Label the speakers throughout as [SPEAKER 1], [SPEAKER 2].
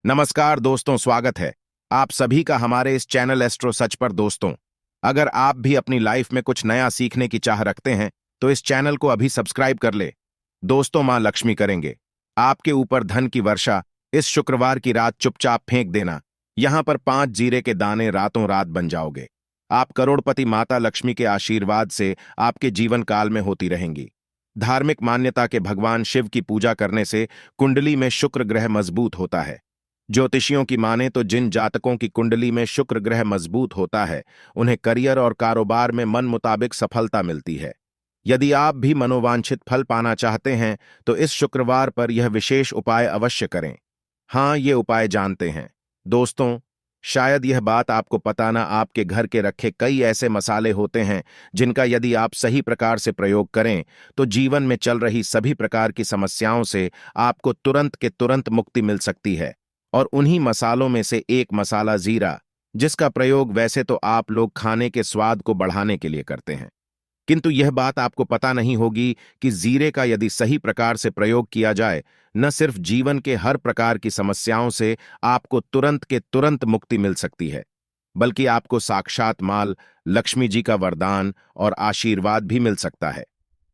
[SPEAKER 1] नमस्कार दोस्तों, स्वागत है आप सभी का हमारे इस चैनल एस्ट्रो सच पर। दोस्तों, अगर आप भी अपनी लाइफ में कुछ नया सीखने की चाह रखते हैं तो इस चैनल को अभी सब्सक्राइब कर ले। दोस्तों, मां लक्ष्मी करेंगे आपके ऊपर धन की वर्षा। इस शुक्रवार की रात चुपचाप फेंक देना। यहां पर 5 जीरे के दाने रातों रात बन जाओगे। आप करोड़पति माता लक्ष्मी के आशीर्वाद से आपके जीवन काल में होती रहेंगी। धार्मिक मान्यता के भगवान शिव की पूजा करने से कुंडली में शुक्र ग्रह मजबूत होता है। ज्योतिषियों की माने तो जिन जातकों की कुंडली में शुक्र ग्रह मजबूत होता है उन्हें करियर और कारोबार में मन मुताबिक सफलता मिलती है। यदि आप भी मनोवांछित फल पाना चाहते हैं तो इस शुक्रवार पर यह विशेष उपाय अवश्य करें। हाँ, ये उपाय जानते हैं दोस्तों। शायद यह बात आपको पता ना, आपके घर के रखे कई ऐसे मसाले होते हैं जिनका यदि आप सही प्रकार से प्रयोग करें तो जीवन में चल रही सभी प्रकार की समस्याओं से आपको तुरंत के तुरंत मुक्ति मिल सकती है। और उन्हीं मसालों में से एक मसाला जीरा, जिसका प्रयोग वैसे तो आप लोग खाने के स्वाद को बढ़ाने के लिए करते हैं, किंतु यह बात आपको पता नहीं होगी कि जीरे का यदि सही प्रकार से प्रयोग किया जाए, न सिर्फ जीवन के हर प्रकार की समस्याओं से आपको तुरंत के तुरंत मुक्ति मिल सकती है, बल्कि आपको साक्षात माल लक्ष्मी जी का वरदान और आशीर्वाद भी मिल सकता है।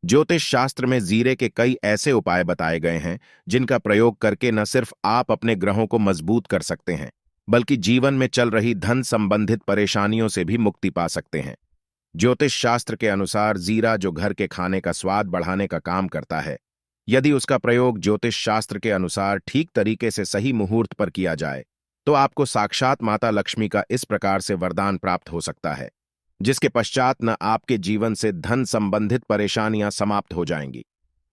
[SPEAKER 1] ज्योतिष शास्त्र में जीरे के कई ऐसे उपाय बताए गए हैं जिनका प्रयोग करके न सिर्फ आप अपने ग्रहों को मजबूत कर सकते हैं, बल्कि जीवन में चल रही धन संबंधित परेशानियों से भी मुक्ति पा सकते हैं। ज्योतिष शास्त्र के अनुसार जीरा जो घर के खाने का स्वाद बढ़ाने का काम करता है, यदि उसका प्रयोग ज्योतिष शास्त्र के अनुसार ठीक तरीके से सही मुहूर्त पर किया जाए तो आपको साक्षात माता लक्ष्मी का इस प्रकार से वरदान प्राप्त हो सकता है, जिसके पश्चात न आपके जीवन से धन संबंधित परेशानियां समाप्त हो जाएंगी,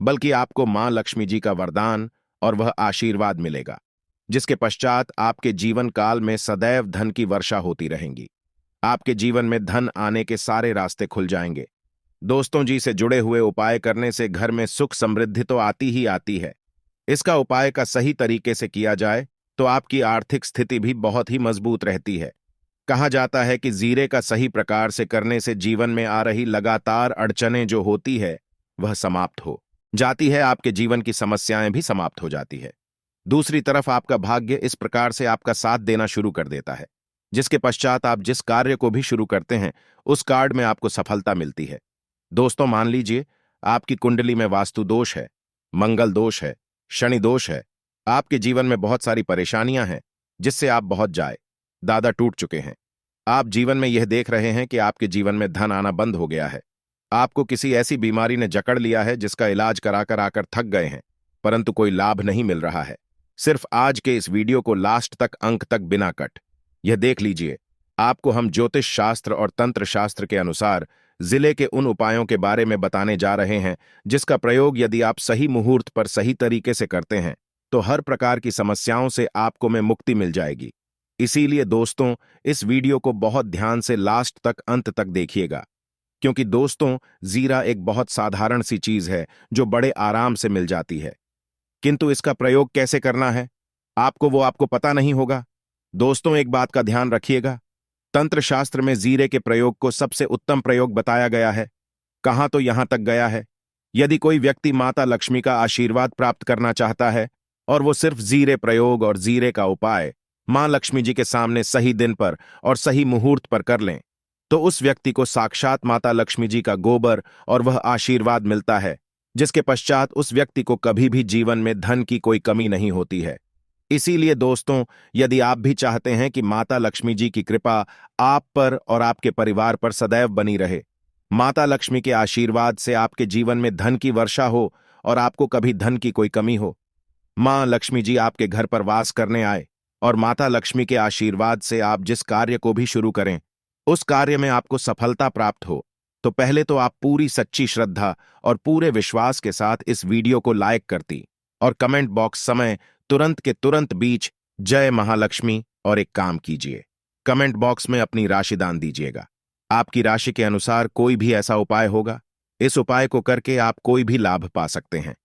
[SPEAKER 1] बल्कि आपको मां लक्ष्मी जी का वरदान और वह आशीर्वाद मिलेगा, जिसके पश्चात आपके जीवन काल में सदैव धन की वर्षा होती रहेंगी। आपके जीवन में धन आने के सारे रास्ते खुल जाएंगे। दोस्तों जी, से जुड़े हुए उपाय करने से घर में सुख समृद्धि तो आती ही आती है। इसका उपाय का सही तरीके से किया जाए तो आपकी आर्थिक स्थिति भी बहुत ही मजबूत रहती है। कहा जाता है कि जीरे का सही प्रकार से करने से जीवन में आ रही लगातार अड़चनें जो होती है वह समाप्त हो जाती है, आपके जीवन की समस्याएं भी समाप्त हो जाती है। दूसरी तरफ आपका भाग्य इस प्रकार से आपका साथ देना शुरू कर देता है, जिसके पश्चात आप जिस कार्य को भी शुरू करते हैं उस कार्य में आपको सफलता मिलती है। दोस्तों, मान लीजिए आपकी कुंडली में वास्तु दोष है, मंगल दोष है, शनि दोष है, आपके जीवन में बहुत सारी परेशानियां हैं जिससे आप बहुत दादा टूट चुके हैं। आप जीवन में यह देख रहे हैं कि आपके जीवन में धन आना बंद हो गया है। आपको किसी ऐसी बीमारी ने जकड़ लिया है जिसका इलाज कराकर आकर थक गए हैं, परंतु कोई लाभ नहीं मिल रहा है। सिर्फ आज के इस वीडियो को लास्ट तक, अंक तक बिना कट यह देख लीजिए। आपको हम ज्योतिष शास्त्र और तंत्र शास्त्र के अनुसार जिले के उन उपायों के बारे में बताने जा रहे हैं जिसका प्रयोग यदि आप सही मुहूर्त पर सही तरीके से करते हैं तो हर प्रकार की समस्याओं से आपको में मुक्ति मिल जाएगी। इसीलिए दोस्तों, इस वीडियो को बहुत ध्यान से लास्ट तक, अंत तक देखिएगा, क्योंकि दोस्तों जीरा एक बहुत साधारण सी चीज है जो बड़े आराम से मिल जाती है, किंतु इसका प्रयोग कैसे करना है आपको पता नहीं होगा। दोस्तों, एक बात का ध्यान रखिएगा, तंत्र शास्त्र में जीरे के प्रयोग को सबसे उत्तम प्रयोग बताया गया है। कहां तो यहां तक गया है, यदि कोई व्यक्ति माता लक्ष्मी का आशीर्वाद प्राप्त करना चाहता है और वो सिर्फ जीरे प्रयोग और जीरे का उपाय मां लक्ष्मी जी के सामने सही दिन पर और सही मुहूर्त पर कर लें तो उस व्यक्ति को साक्षात माता लक्ष्मी जी का गोबर और वह आशीर्वाद मिलता है, जिसके पश्चात उस व्यक्ति को कभी भी जीवन में धन की कोई कमी नहीं होती है। इसीलिए दोस्तों, यदि आप भी चाहते हैं कि माता लक्ष्मी जी की कृपा आप पर और आपके परिवार पर सदैव बनी रहे, माता लक्ष्मी के आशीर्वाद से आपके जीवन में धन की वर्षा हो और आपको कभी धन की कोई कमी हो, मां लक्ष्मी जी आपके घर पर वास करने आए और माता लक्ष्मी के आशीर्वाद से आप जिस कार्य को भी शुरू करें उस कार्य में आपको सफलता प्राप्त हो, तो पहले तो आप पूरी सच्ची श्रद्धा और पूरे विश्वास के साथ इस वीडियो को लाइक करती और कमेंट बॉक्स समय तुरंत के तुरंत बीच जय महालक्ष्मी और एक काम कीजिए, कमेंट बॉक्स में अपनी राशि दान दीजिएगा। आपकी राशि के अनुसार कोई भी ऐसा उपाय होगा, इस उपाय को करके आप कोई भी लाभ पा सकते हैं।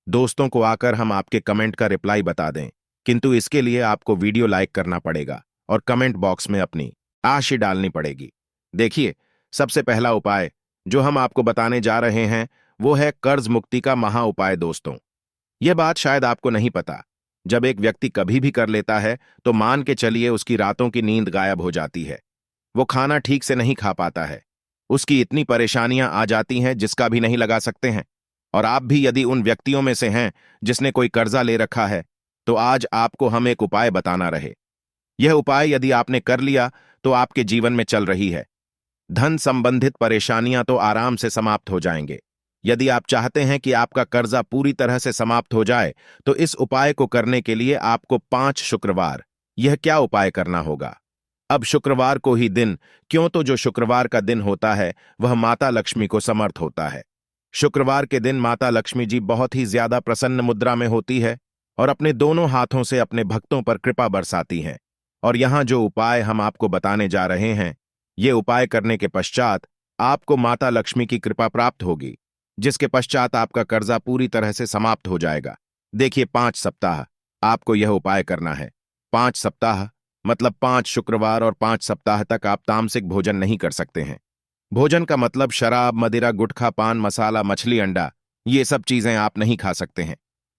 [SPEAKER 1] दोस्तों को आकर हम आपके कमेंट का रिप्लाई बता दें, किंतु इसके लिए आपको वीडियो लाइक करना पड़ेगा और कमेंट बॉक्स में अपनी राशि डालनी पड़ेगी। देखिए, सबसे पहला उपाय जो हम आपको बताने जा रहे हैं वो है कर्ज मुक्ति का महा उपाय। दोस्तों, यह बात शायद आपको नहीं पता, जब एक व्यक्ति कभी भी कर लेता है तो मान के चलिए उसकी रातों की नींद गायब हो जाती है। वो खाना ठीक से नहीं खा पाता है। उसकी इतनी परेशानियां आ जाती हैं जिसका भी नहीं लगा सकते हैं। और आप भी यदि उन व्यक्तियों में से हैं जिसने कोई कर्जा ले रखा है, तो आज आपको हम एक उपाय बताना रहे। यह उपाय यदि आपने कर लिया तो आपके जीवन में चल रही है धन संबंधित परेशानियां तो आराम से समाप्त हो जाएंगे। यदि आप चाहते हैं कि आपका कर्जा पूरी तरह से समाप्त हो जाए, तो इस उपाय को करने के लिए आपको 5 शुक्रवार यह क्या उपाय करना होगा। अब शुक्रवार को ही दिन, क्यों तो जो शुक्रवार का दिन होता है वह माता लक्ष्मी को समर्थ होता है। शुक्रवार के दिन माता लक्ष्मी जी बहुत ही ज्यादा प्रसन्न मुद्रा में होती है और अपने दोनों हाथों से अपने भक्तों पर कृपा बरसाती हैं। और यहां जो उपाय हम आपको बताने जा रहे हैं, ये उपाय करने के पश्चात आपको माता लक्ष्मी की कृपा प्राप्त होगी, जिसके पश्चात आपका कर्जा पूरी तरह से समाप्त हो जाएगा। देखिए, 5 सप्ताह आपको यह उपाय करना है। 5 सप्ताह मतलब 5 शुक्रवार और 5 सप्ताह तक आप तामसिक भोजन नहीं कर सकते हैं। भोजन का मतलब शराब, मदिरा, गुटखा, पान मसाला, मछली, अंडा, ये सब चीजें आप नहीं खा सकते हैं।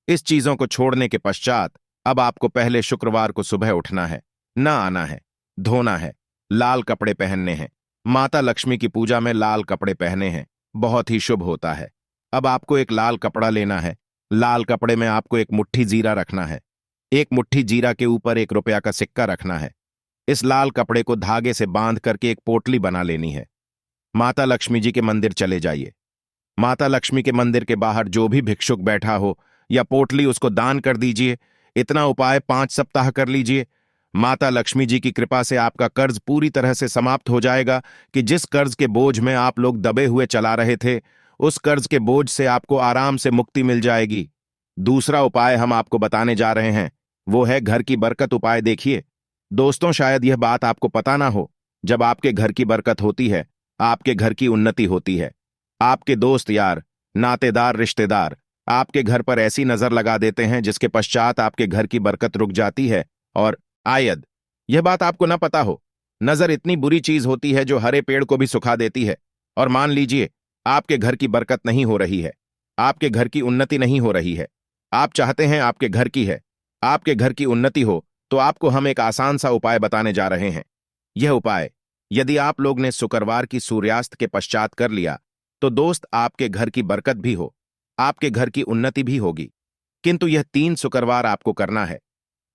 [SPEAKER 1] इस चीजों को छोड़ने के पश्चात अब आपको पहले शुक्रवार को सुबह उठना है, ना आना है, धोना है, लाल कपड़े पहनने हैं। माता लक्ष्मी की पूजा में लाल कपड़े पहने हैं, बहुत ही शुभ होता है। अब आपको एक लाल कपड़ा लेना है। लाल कपड़े में आपको एक मुट्ठी जीरा रखना है। एक मुट्ठी जीरा के ऊपर 1 रुपया का सिक्का रखना है। इस लाल कपड़े को धागे से बांध करके एक पोटली बना लेनी है। माता लक्ष्मी जी के मंदिर चले जाइए। माता लक्ष्मी के मंदिर के बाहर जो भी भिक्षुक बैठा हो या पोटली, उसको दान कर दीजिए। इतना उपाय 5 सप्ताह कर लीजिए। माता लक्ष्मी जी की कृपा से आपका कर्ज पूरी तरह से समाप्त हो जाएगा कि जिस कर्ज के बोझ में आप लोग दबे हुए चला रहे थे, उस कर्ज के बोझ से आपको आराम से मुक्ति मिल जाएगी। दूसरा उपाय हम आपको बताने जा रहे हैं, वो है घर की बरकत उपाय। देखिए दोस्तों, शायद यह बात आपको पता ना हो, जब आपके घर की बरकत होती है, आपके घर की उन्नति होती है। आपके दोस्त यार, नातेदार, रिश्तेदार आपके घर पर ऐसी नजर लगा देते हैं जिसके पश्चात आपके घर की बरकत रुक जाती है। और आयद यह बात आपको ना पता हो, नजर इतनी बुरी चीज होती है जो हरे पेड़ को भी सुखा देती है। और मान लीजिए आपके घर की बरकत नहीं हो रही है, आपके घर की उन्नति नहीं हो रही है, आप चाहते हैं आपके घर की है, आपके घर की उन्नति हो, तो आपको हम एक आसान सा उपाय बताने जा रहे हैं। यह उपाय यदि आप लोग ने शुक्रवार की सूर्यास्त के पश्चात कर लिया, तो दोस्त आपके घर की बरकत भी हो, आपके घर की उन्नति भी होगी। किंतु यह 3 शुक्रवार आपको करना है।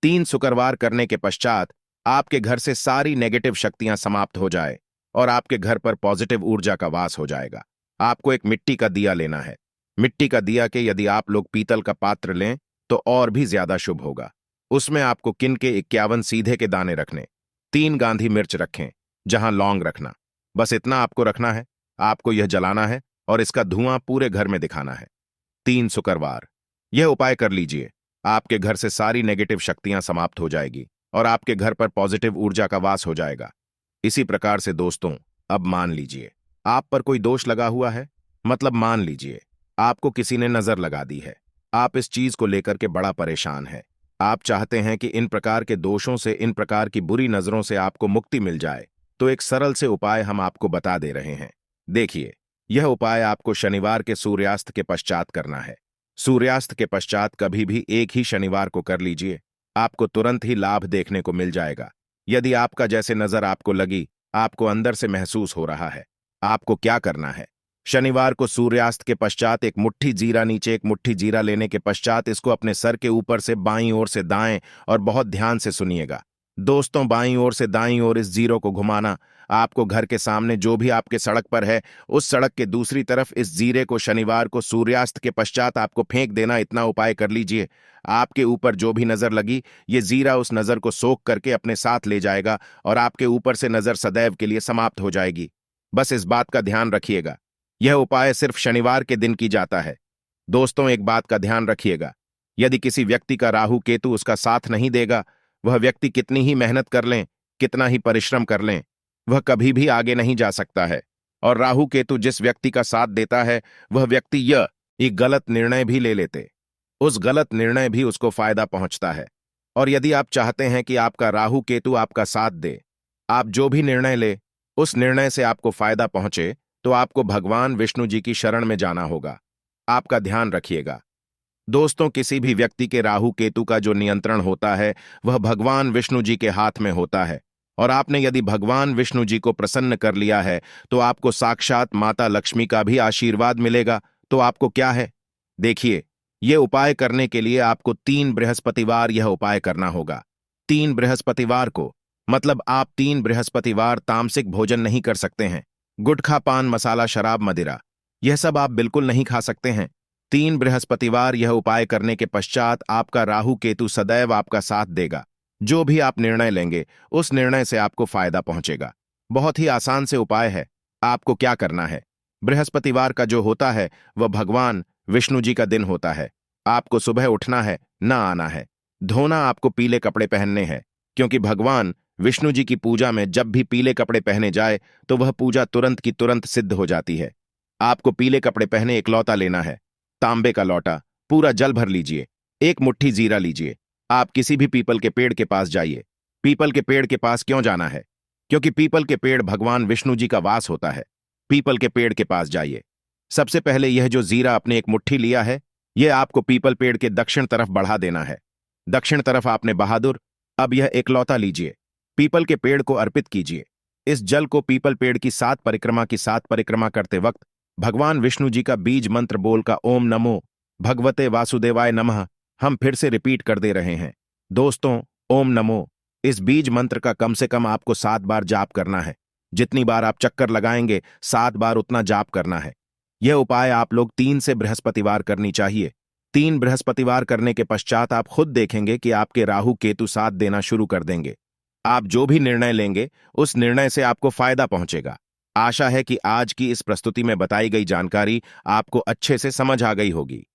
[SPEAKER 1] 3 शुक्रवार करने के पश्चात आपके घर से सारी नेगेटिव शक्तियां समाप्त हो जाए और आपके घर पर पॉजिटिव ऊर्जा का वास हो जाएगा। आपको एक मिट्टी का दिया लेना है। मिट्टी का दिया के यदि आप लोग पीतल का पात्र लें तो और भी ज्यादा शुभ होगा। उसमें आपको किन के 51 सीधे के दाने रखने, 3 गांधी मिर्च रखें, जहां लौंग रखना। बस इतना आपको रखना है। आपको यह जलाना है और इसका धुआं पूरे घर में दिखाना है। 3 शुक्रवार यह उपाय कर लीजिए। आपके घर से सारी नेगेटिव शक्तियां समाप्त हो जाएगी और आपके घर पर पॉजिटिव ऊर्जा का वास हो जाएगा। इसी प्रकार से दोस्तों, अब मान लीजिए आप पर कोई दोष लगा हुआ है, मतलब मान लीजिए आपको किसी ने नजर लगा दी है। आप इस चीज को लेकर के बड़ा परेशान है। आप चाहते हैं कि इन प्रकार के दोषों से, इन प्रकार की बुरी नजरों से आपको मुक्ति मिल जाए। तो एक सरल से उपाय हम आपको बता दे रहे हैं। देखिए, यह उपाय आपको शनिवार के सूर्यास्त के पश्चात करना है। सूर्यास्त के पश्चात कभी भी एक ही शनिवार को कर लीजिए, आपको तुरंत ही लाभ देखने को मिल जाएगा। यदि आपका जैसे नजर आपको लगी, आपको अंदर से महसूस हो रहा है, आपको क्या करना है। शनिवार को सूर्यास्त के पश्चात एक मुट्ठी जीरा, नीचे एक मुट्ठी जीरा लेने के पश्चात इसको अपने सर के ऊपर से बाईं ओर से दाएं, और बहुत ध्यान से सुनिएगा दोस्तों, बाईं ओर से दाईं ओर इस जीरो को घुमाना। आपको घर के सामने जो भी आपके सड़क पर है, उस सड़क के दूसरी तरफ इस जीरे को शनिवार को सूर्यास्त के पश्चात आपको फेंक देना। इतना उपाय कर लीजिए। आपके ऊपर जो भी नजर लगी, ये जीरा उस नजर को सोख करके अपने साथ ले जाएगा और आपके ऊपर से नजर सदैव के लिए समाप्त हो जाएगी। बस इस बात का ध्यान रखिएगा, यह उपाय सिर्फ शनिवार के दिन की जाता है। दोस्तों, एक बात का ध्यान रखिएगा, यदि किसी व्यक्ति का राहु केतु उसका साथ नहीं देगा, वह व्यक्ति कितनी ही मेहनत कर लें, कितना ही परिश्रम कर लें, वह कभी भी आगे नहीं जा सकता है। और राहु केतु जिस व्यक्ति का साथ देता है, वह व्यक्ति यह एक गलत निर्णय भी ले लेते, उस गलत निर्णय भी उसको फायदा पहुंचता है। और यदि आप चाहते हैं कि आपका राहु केतु आपका साथ दे, आप जो भी निर्णय ले उस निर्णय से आपको फायदा पहुंचे, तो आपको भगवान विष्णु जी की शरण में जाना होगा। आपका ध्यान रखिएगा। दोस्तों, किसी भी व्यक्ति के राहु केतु का जो नियंत्रण होता है वह भगवान विष्णु जी के हाथ में होता है। और आपने यदि भगवान विष्णु जी को प्रसन्न कर लिया है तो आपको साक्षात माता लक्ष्मी का भी आशीर्वाद मिलेगा। तो आपको क्या है, देखिए, ये उपाय करने के लिए आपको 3 बृहस्पतिवार यह उपाय करना होगा। 3 बृहस्पतिवार को, मतलब आप 3 बृहस्पतिवार तामसिक भोजन नहीं कर सकते हैं। गुटखा, पान मसाला, शराब, मदिरा, यह सब आप बिल्कुल नहीं खा सकते हैं। 3 बृहस्पतिवार यह उपाय करने के पश्चात आपका राहु केतु सदैव आपका साथ देगा। जो भी आप निर्णय लेंगे उस निर्णय से आपको फायदा पहुंचेगा। बहुत ही आसान से उपाय है। आपको क्या करना है, बृहस्पतिवार का जो होता है वह भगवान विष्णु जी का दिन होता है। आपको सुबह उठना है, ना आना है। धोना, आपको पीले कपड़े पहनने हैं, क्योंकि भगवान विष्णु जी की पूजा में जब भी पीले कपड़े पहने जाए तो वह पूजा तुरंत की तुरंत सिद्ध हो जाती है। आपको पीले कपड़े पहने एक लौटा लेना है, तांबे का लौटा, पूरा जल भर लीजिए। एक मुट्ठी जीरा लीजिए। आप किसी भी पीपल के पेड़ के पास जाइए। पीपल के पेड़ के पास क्यों जाना है? क्योंकि पीपल के पेड़ भगवान विष्णु जी का वास होता है। पीपल के पेड़ के पास जाइए। सबसे पहले यह जो जीरा आपने एक मुट्ठी लिया है, यह आपको पीपल पेड़ के दक्षिण तरफ बढ़ा देना है। दक्षिण तरफ आपने बहादुर। अब यह एकलौता लीजिए, पीपल के पेड़ को अर्पित कीजिए। इस जल को पीपल पेड़ की 7 परिक्रमा करते वक्त भगवान विष्णु जी का बीज मंत्र बोल का ओम नमो भगवते वासुदेवाय नमः हम फिर से रिपीट कर दे रहे हैं। दोस्तों, ओम नमो, इस बीज मंत्र का कम से कम आपको 7 बार जाप करना है। जितनी बार आप चक्कर लगाएंगे 7 बार उतना जाप करना है। यह उपाय आप लोग 3 से बृहस्पतिवार करनी चाहिए। 3 बृहस्पतिवार करने के पश्चात आप खुद देखेंगे कि आपके राहु केतु साथ देना शुरू कर देंगे। आप जो भी निर्णय लेंगे उस निर्णय से आपको फायदा पहुंचेगा। आशा है कि आज की इस प्रस्तुति में बताई गई जानकारी आपको अच्छे से समझ आ गई होगी।